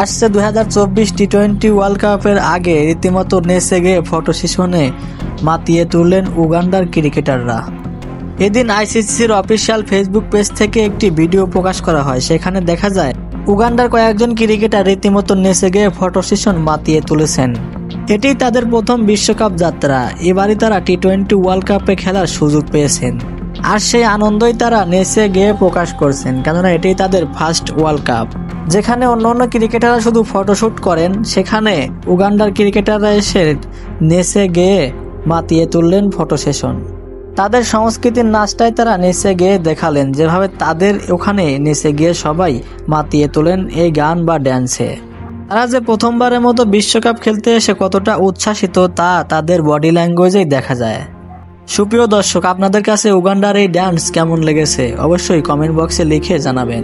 আসছে 2024 টি-20 ওয়ার্ল্ড কাপের আগে রীতিমতো নেচে গিয়ে ফটো সেশনে মাতিয়ে তুললেন উগান্ডার ক্রিকেটাররা। এদিন আইসিসির অফিসিয়াল ফেসবুক পেজ থেকে একটি ভিডিও প্রকাশ করা হয়। সেখানে দেখা যায় উগান্ডার কয়েকজন ক্রিকেটার রীতিমতো নেচে গিয়ে ফটো সেশন মাতিয়ে তুলেছেন। এটি তাদের প্রথম বিশ্বকাপ যাত্রা। এবারই তারা টি-20 ওয়ার্ল্ড কাপে খেলার সুযোগ পেয়েছেন, আর সেই আনন্দই তারা নেচে গিয়ে প্রকাশ করছেন, কেননা এটি তাদের ফার্স্ট ওয়ার্ল্ড কাপ। যেখানে অন্যান্য ক্রিকেটাররা শুধু ফটোশুট করেন, সেখানে উগান্ডার ক্রিকেটাররা এসে নেচে গিয়ে মাতিয়ে তুললেন ফটো সেশন। তাদের সংস্কৃতির নাচটাই তারা নেচে গিয়ে দেখালেন, যেভাবে তাদের ওখানে নেচে গিয়ে সবাই মাতিয়ে তোলেন এই গান বা ড্যান্সে। তারা যে প্রথমবারের মতো বিশ্বকাপ খেলতে এসে কতটা উচ্ছ্বাসিত তা তাদের বডি ল্যাঙ্গুয়েজেই দেখা যায়। সুপ্রিয় দর্শক, আপনাদের কাছে উগান্ডার এই ড্যান্স কেমন লেগেছে অবশ্যই কমেন্ট বক্সে লিখে জানাবেন।